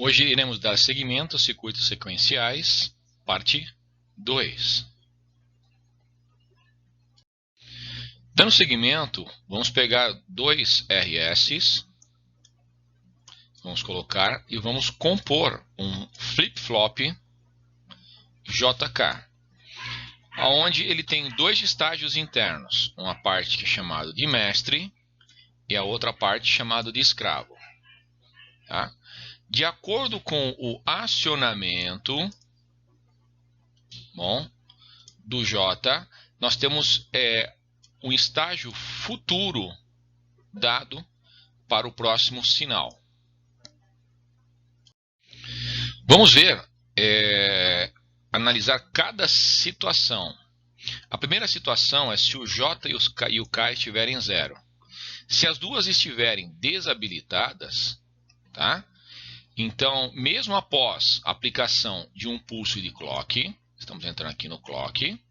Hoje iremos dar seguimento aos circuitos sequenciais, parte 2. Dando seguimento, vamos pegar dois RS, vamos colocar e vamos compor um flip-flop JK, onde ele tem dois estágios internos, uma parte que é chamada de mestre e a outra parte chamada de escravo. Tá? De acordo com o acionamento do J, nós temos um estágio futuro dado para o próximo sinal. Vamos ver, analisar cada situação. A primeira situação é se o J e o K estiverem zero. Se as duas estiverem desabilitadas, tá? Então, mesmo após a aplicação de um pulso de clock, estamos entrando aqui no clock,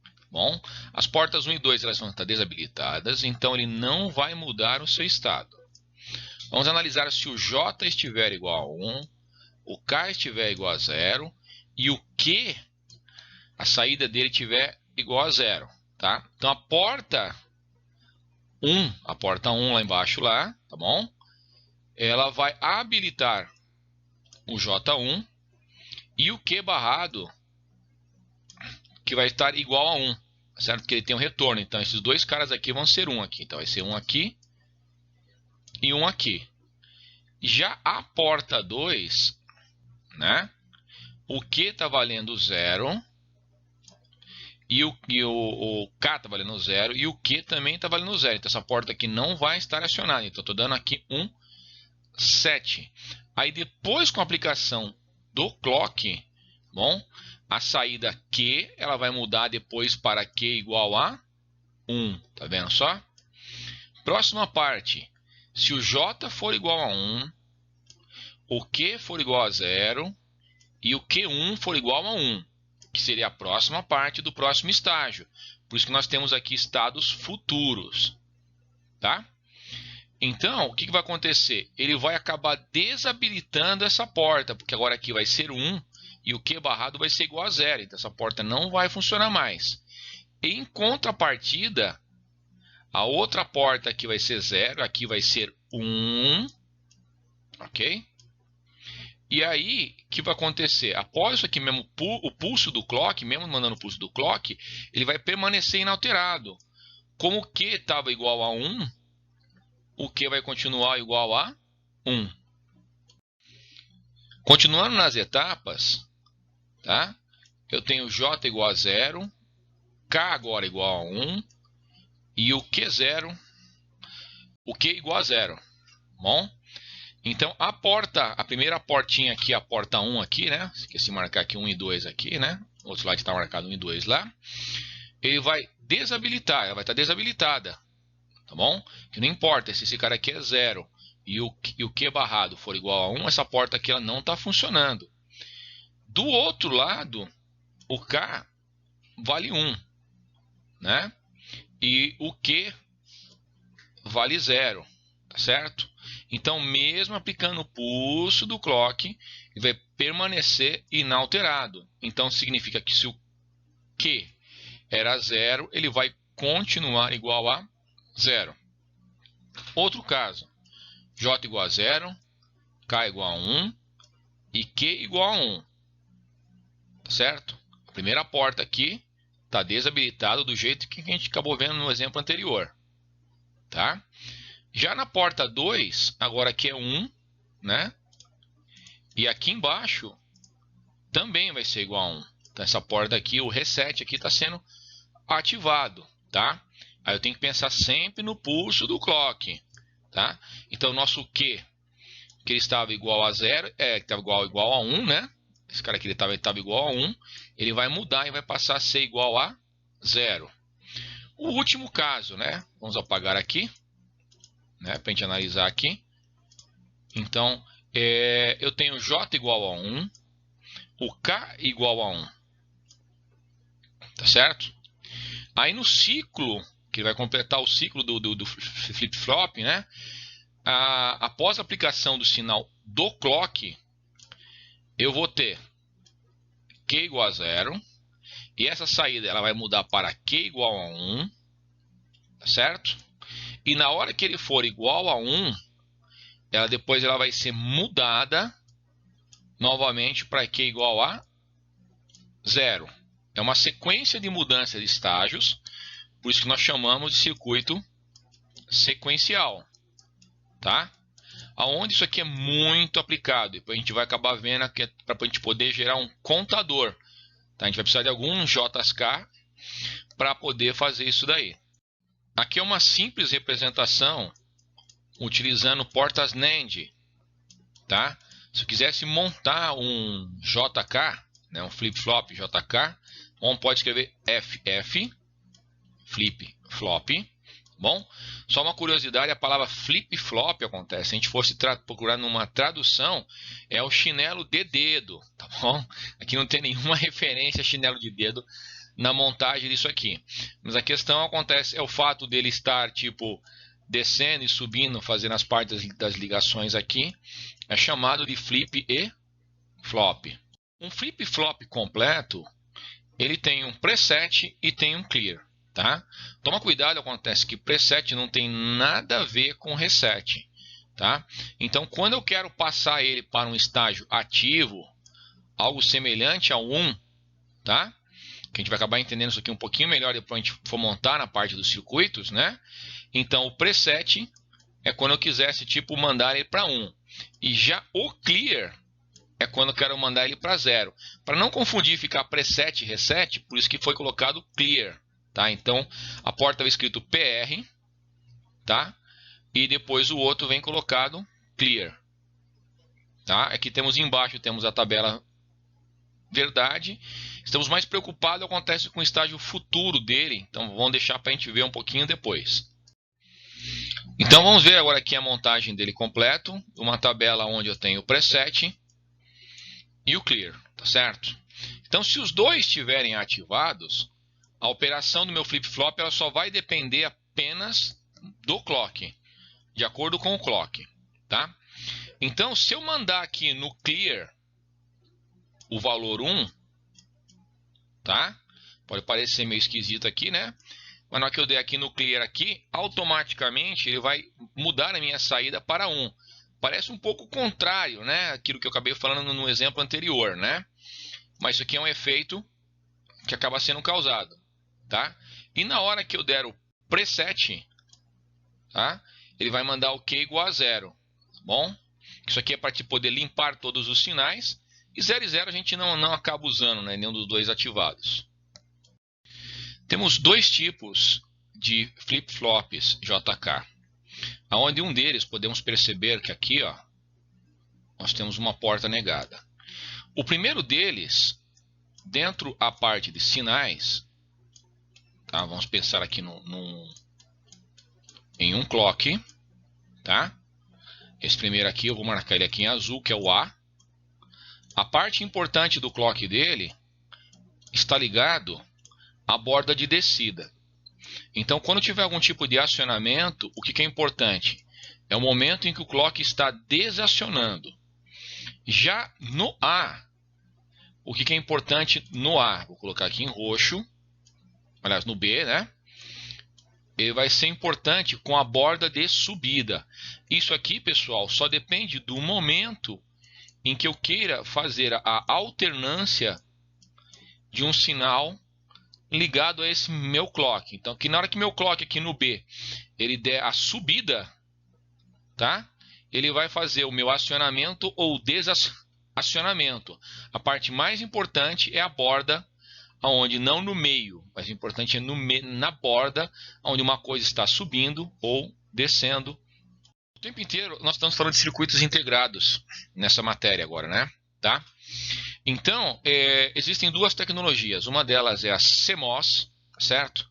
as portas 1 e 2 elas vão estar desabilitadas, então ele não vai mudar o seu estado. Vamos analisar se o J estiver igual a 1, o K estiver igual a 0 e o Q, a saída dele estiver igual a 0. Tá? Então a porta 1 lá embaixo, tá bom? Ela vai habilitar o J1 e o Q barrado, que vai estar igual a 1, certo? Porque ele tem um retorno. Então esses dois caras aqui vão ser 1 aqui. Então vai ser 1 aqui e 1 aqui. Já a porta 2, né? O Q está valendo 0 e o K está valendo 0 e o Q também está valendo 0. Então essa porta aqui não vai estar acionada. Então estou dando aqui 7. Aí depois, com a aplicação do clock, a saída Q ela vai mudar depois para Q igual a 1. Tá vendo só? Próxima parte. Se o J for igual a 1, o Q for igual a 0 e o Q1 for igual a 1, que seria a próxima parte do próximo estágio. Por isso que nós temos aqui estados futuros. Tá? Então, o que vai acontecer? Ele vai acabar desabilitando essa porta, porque agora aqui vai ser 1 e o Q barrado vai ser igual a 0. Então, essa porta não vai funcionar mais. Em contrapartida, a outra porta aqui vai ser 0, aqui vai ser 1. Ok? E aí, o que vai acontecer? Após isso aqui mesmo, o pulso do clock, mesmo mandando o pulso do clock, ele vai permanecer inalterado. Como o Q estava igual a 1, o Q vai continuar igual a 1. Continuando nas etapas, tá? Eu tenho J igual a 0, K agora igual a 1 e o Q0, o Q igual a 0. Bom? Então a primeira portinha aqui, a porta 1 aqui, né? Esqueci de marcar aqui 1 e 2 aqui, né? O outro lado está marcado 1 e 2 lá. Ele vai desabilitar, ela vai estar desabilitada. Tá bom? Que não importa se esse cara aqui é 0 e o Q barrado for igual a 1, essa porta aqui ela não está funcionando. Do outro lado, o K vale 1, né? E o Q vale 0, tá certo? Então, mesmo aplicando o pulso do clock, ele vai permanecer inalterado. Então, significa que se o Q era 0, ele vai continuar igual a 0. Outro caso, J igual a 0, K igual a 1 e Q igual a 1. Tá certo? A primeira porta aqui está desabilitada do jeito que a gente acabou vendo no exemplo anterior. Tá? Já na porta 2, agora aqui é 1, né? E aqui embaixo também vai ser igual a 1. Então essa porta aqui, o reset aqui está sendo ativado. Tá? Aí eu tenho que pensar sempre no pulso do clock. Tá? Então o nosso Q, que ele estava igual a 0, que estava igual a 1, né? Esse cara aqui estava igual a 1, ele vai mudar e vai passar a ser igual a 0. O último caso, né? Vamos apagar aqui, né? Para a gente analisar aqui. Então, eu tenho J igual a 1, o K igual a 1. Tá certo? Aí no ciclo, que vai completar o ciclo do flip-flop, né? Após a aplicação do sinal do clock, eu vou ter Q igual a 0. E essa saída ela vai mudar para Q igual a 1. Tá certo? E na hora que ele for igual a 1, depois ela vai ser mudada novamente para Q igual a 0. É uma sequência de mudança de estágios, por isso que nós chamamos de circuito sequencial, tá? Aonde isso aqui é muito aplicado, depois a gente vai acabar vendo que é para a gente poder gerar um contador, tá? A gente vai precisar de algum JSK para poder fazer isso daí. Aqui é uma simples representação utilizando portas NAND, tá? Se eu quisesse montar um JK, né, um flip-flop JK, on pode escrever FF, flip-flop. Bom, só uma curiosidade, a palavra flip-flop acontece. Se a gente fosse procurar numa tradução, é o chinelo de dedo, tá bom? Aqui não tem nenhuma referência a chinelo de dedo na montagem disso aqui. Mas a questão acontece, é o fato dele estar tipo descendo e subindo, fazendo as partes das ligações aqui, é chamado de flip e flop. Um flip-flop completo, ele tem um preset e tem um clear. Tá? Toma cuidado, acontece que preset não tem nada a ver com reset. Tá? Então, quando eu quero passar ele para um estágio ativo, algo semelhante ao 1, tá? Que a gente vai acabar entendendo isso aqui um pouquinho melhor depois a gente for montar na parte dos circuitos, né? Então, o preset é quando eu quisesse tipo mandar ele para 1. E já o clear é quando eu quero mandar ele para 0. Para não confundir ficar preset e reset, por isso que foi colocado clear. Tá? Então, a porta estava escrito PR, tá? E depois o outro vem colocado clear. Tá? Aqui temos embaixo, temos a tabela verdade. Estamos mais preocupados, acontece com o estágio futuro dele. Então, vamos deixar para a gente ver um pouquinho depois. Então, vamos ver agora aqui a montagem dele completo. Uma tabela onde eu tenho o preset e o clear, tá certo? Então, se os dois estiverem ativados, a operação do meu flip-flop ela só vai depender apenas do clock, de acordo com o clock, tá? Então, se eu mandar aqui no clear o valor 1, tá? Pode parecer meio esquisito aqui, né? Mas na hora que eu der aqui no clear aqui, automaticamente ele vai mudar a minha saída para 1. Parece um pouco contrário, né? Aquilo que eu acabei falando no exemplo anterior, né? Mas isso aqui é um efeito que acaba sendo causado. Tá? E na hora que eu der o preset, tá? Ele vai mandar o Q igual a 0. Tá bom? Isso aqui é para poder limpar todos os sinais. E 0 e 0 a gente não acaba usando, né? Nenhum dos dois ativados. Temos dois tipos de flip-flops JK. Onde um deles podemos perceber que aqui ó, nós temos uma porta negada. O primeiro deles, dentro a parte de sinais, tá? Vamos pensar aqui em um clock, tá? Esse primeiro aqui eu vou marcar ele aqui em azul, que é o A. A parte importante do clock dele está ligado à borda de descida. Então, quando tiver algum tipo de acionamento, o que é importante? É o momento em que o clock está desacionando. Já no A, o que é importante no A? Vou colocar aqui em roxo. Aliás, no B, né? Ele vai ser importante com a borda de subida. Isso aqui, pessoal, só depende do momento em que eu queira fazer a alternância de um sinal ligado a esse meu clock. Então, que na hora que meu clock aqui no B, ele der a subida, tá? Ele vai fazer o meu acionamento ou desacionamento. A parte mais importante é a borda, onde não no meio, mas o importante é na borda, onde uma coisa está subindo ou descendo. O tempo inteiro nós estamos falando de circuitos integrados nessa matéria agora, né? Tá? Então, existem duas tecnologias. Uma delas é a CMOS, certo?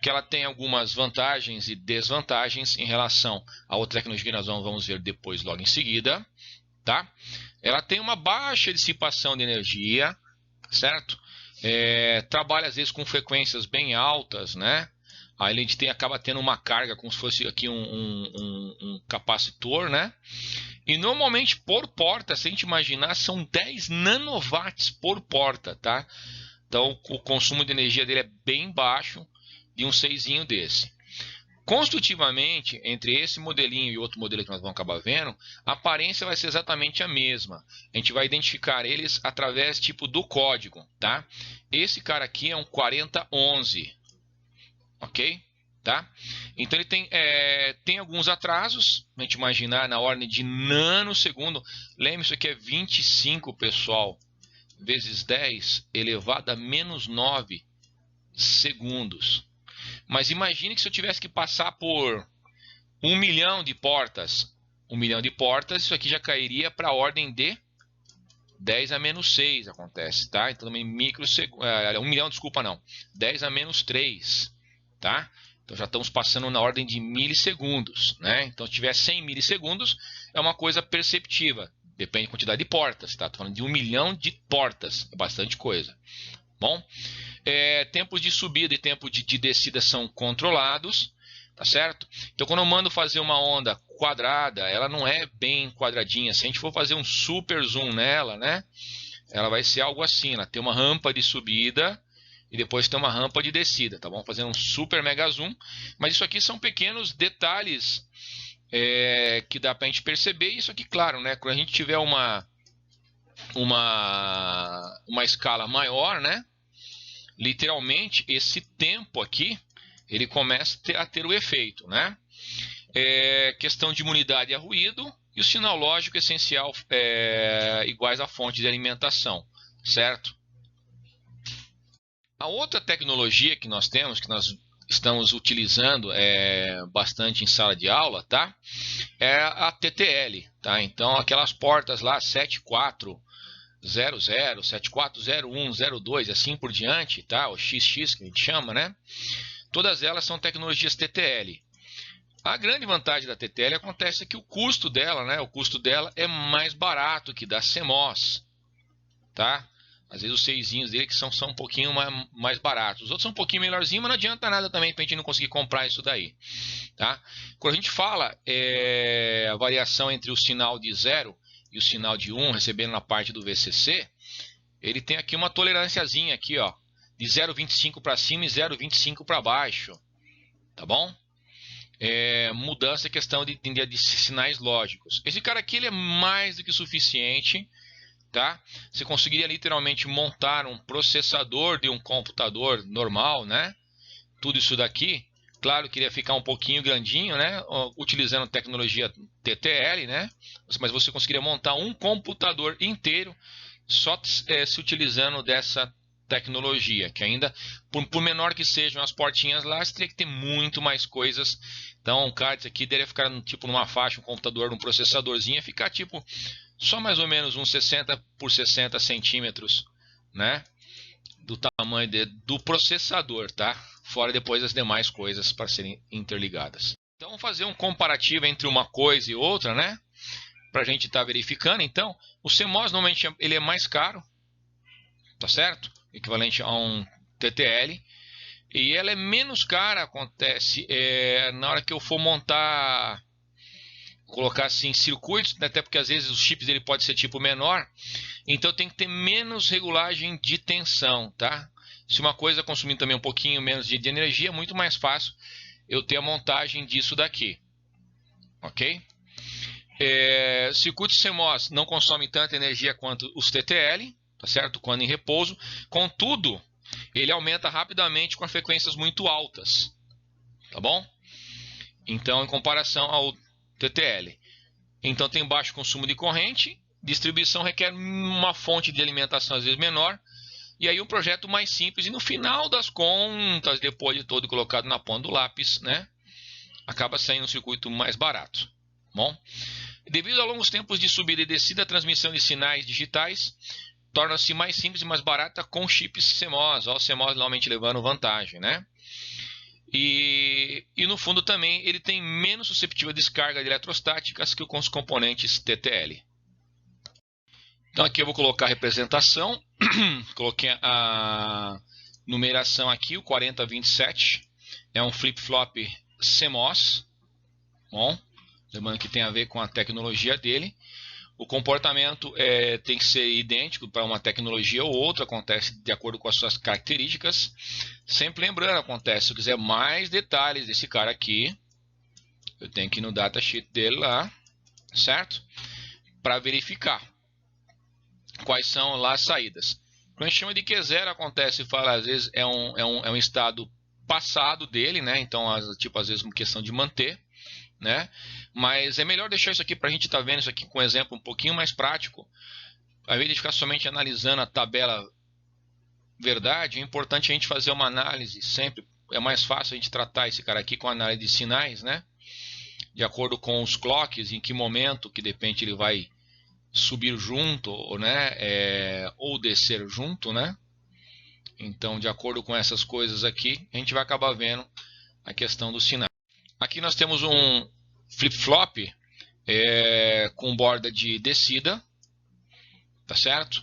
Que ela tem algumas vantagens e desvantagens em relação a outra tecnologia que nós vamos ver depois, logo em seguida. Tá? Ela tem uma baixa dissipação de energia, certo? Trabalha às vezes com frequências bem altas, né? Aí a gente acaba tendo uma carga como se fosse aqui um capacitor, né? E normalmente por porta, se a gente imaginar, são 10 nanowatts por porta, tá? Então o consumo de energia dele é bem baixo de um 6zinho desse. Construtivamente, entre esse modelinho e outro modelo que nós vamos acabar vendo, a aparência vai ser exatamente a mesma. A gente vai identificar eles através tipo do código, tá? Esse cara aqui é um 4011, ok? Tá? Então ele tem alguns atrasos, a gente imaginar na ordem de nanosegundo. Lembre-se, isso aqui é 25, pessoal, vezes 10 elevado a menos 9 segundos. Mas imagine que se eu tivesse que passar por 1 milhão de portas. 1 milhão de portas, isso aqui já cairia para a ordem de 10 a menos 6 acontece, tá? Então também 1 milhão, desculpa, não. 10 a menos 3, tá? Então já estamos passando na ordem de milissegundos, né? Então se tiver 100 milissegundos, é uma coisa perceptível. Depende da quantidade de portas, tá? Estou falando de 1 milhão de portas, é bastante coisa. Bom, tempos de subida e tempo de descida são controlados, tá certo? Então quando eu mando fazer uma onda quadrada, ela não é bem quadradinha. Se a gente for fazer um super zoom nela, né? Ela vai ser algo assim, ela tem uma rampa de subida e depois tem uma rampa de descida, tá bom? Fazendo um super mega zoom, mas isso aqui são pequenos detalhes que dá pra gente perceber. Isso aqui, claro, né? Quando a gente tiver uma escala maior, né? Literalmente esse tempo aqui ele começa a ter o efeito, né? Questão de imunidade a ruído e o sinal lógico essencial iguais à fonte de alimentação, certo? A outra tecnologia que nós temos, que nós estamos utilizando bastante em sala de aula, tá? É a TTL, tá? Então aquelas portas lá 7400, 7401, 02 e assim por diante, tá? O XX que a gente chama, né? Todas elas são tecnologias TTL. A grande vantagem da TTL acontece que o custo dela, né? O custo dela é mais barato que da CMOS, tá? Às vezes os 6zinhos dele que são um pouquinho mais baratos. Os outros são um pouquinho melhorzinhos, mas não adianta nada também para a gente não conseguir comprar isso daí, tá? Quando a gente fala a variação entre o sinal de 0 e o sinal de 1 recebendo na parte do VCC, ele tem aqui uma tolerânciazinha aqui, ó, de 0,25 para cima e 0,25 para baixo, tá bom? Mudança, questão de sinais lógicos. Esse cara aqui ele é mais do que suficiente, tá? Você conseguiria literalmente montar um processador de um computador normal, né? Tudo isso daqui, claro que iria ficar um pouquinho grandinho, né? Utilizando tecnologia TTL, né? Mas você conseguiria montar um computador inteiro só se utilizando dessa tecnologia, que ainda, por menor que sejam as portinhas lá, você teria que ter muito mais coisas. Então, o CADS aqui deveria ficar tipo numa faixa, um computador, um processadorzinho, ficar tipo só mais ou menos uns 60 por 60 centímetros, né? Do tamanho do processador, tá? Fora depois as demais coisas para serem interligadas. Então, vamos fazer um comparativo entre uma coisa e outra, né? Para a gente estar verificando. Então, o CMOS normalmente ele é mais caro, tá certo? Equivalente a um TTL. E ela é menos cara, acontece na hora que eu for montar, colocar assim circuitos, até porque às vezes os chips dele pode ser tipo menor, então tem que ter menos regulagem de tensão, tá? Se uma coisa consumir também um pouquinho menos de energia, é muito mais fácil eu ter a montagem disso daqui, ok? Circuitos CMOS não consomem tanta energia quanto os TTL, tá certo? Quando em repouso, contudo, ele aumenta rapidamente com frequências muito altas, tá bom? Então, em comparação ao TTL. Então, tem baixo consumo de corrente, distribuição requer uma fonte de alimentação às vezes menor, e aí um projeto mais simples, e no final das contas, depois de todo colocado na ponta do lápis, né, acaba saindo um circuito mais barato. Bom, devido a longos tempos de subida e descida, a transmissão de sinais digitais torna-se mais simples e mais barata com chips CMOS, o CMOS normalmente levando vantagem, né? E no fundo também ele tem menos susceptível a descarga de eletrostáticas que os componentes TTL. Então aqui eu vou colocar a representação, coloquei a numeração aqui, o 4027, é um flip-flop CMOS, bom, lembrando que tem a ver com a tecnologia dele. O comportamento tem que ser idêntico para uma tecnologia ou outra, acontece de acordo com as suas características. Sempre lembrando, acontece, se eu quiser mais detalhes desse cara aqui, eu tenho que ir no datasheet dele lá, certo? Para verificar quais são lá as saídas. Quando a gente chama de Q0, acontece, fala, às vezes é um estado passado dele, né? Então, tipo, às vezes uma questão de manter, né? Mas é melhor deixar isso aqui para a gente estar vendo isso aqui com um exemplo um pouquinho mais prático. Ao invés de ficar somente analisando a tabela verdade, é importante a gente fazer uma análise sempre. É mais fácil a gente tratar esse cara aqui com análise de sinais, né? De acordo com os clocks, em que momento que de repente ele vai subir junto, né? Ou descer junto, né? Então, de acordo com essas coisas aqui, a gente vai acabar vendo a questão dos sinais. Aqui nós temos um flip-flop com borda de descida, tá certo?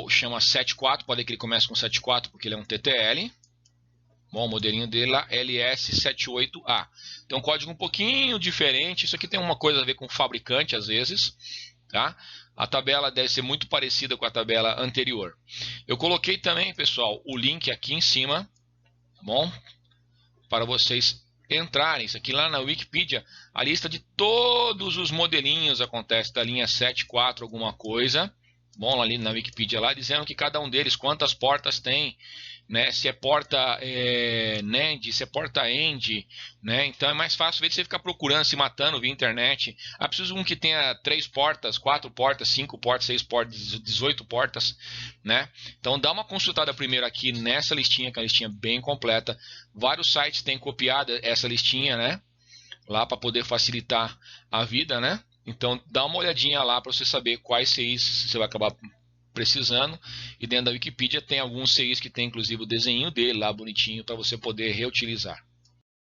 Chama 7.4, pode ver que ele começa com 7.4 porque ele é um TTL. Bom, o modelinho dele lá, LS78A. Tem um código um pouquinho diferente, isso aqui tem uma coisa a ver com o fabricante às vezes, tá? A tabela deve ser muito parecida com a tabela anterior. Eu coloquei também, pessoal, o link aqui em cima, tá bom? Para vocês entrarem. Isso aqui lá na Wikipedia, a lista de todos os modelinhos acontece da linha 7.4 alguma coisa. Bom, ali na Wikipedia lá, dizendo que cada um deles, quantas portas tem, né? Se é porta NAND, se é porta END, né? Então é mais fácil, em vez de você ficar procurando, se matando via internet. Preciso de um que tenha 3 portas, 4 portas, 5 portas, 6 portas, 18 portas, né? Então dá uma consultada primeiro aqui nessa listinha, que é uma listinha bem completa. Vários sites têm copiado essa listinha, né? Lá para poder facilitar a vida, né? Então dá uma olhadinha lá para você saber quais CIs você vai acabar precisando. E dentro da Wikipedia tem alguns CIs que tem inclusive o desenho dele lá bonitinho para você poder reutilizar.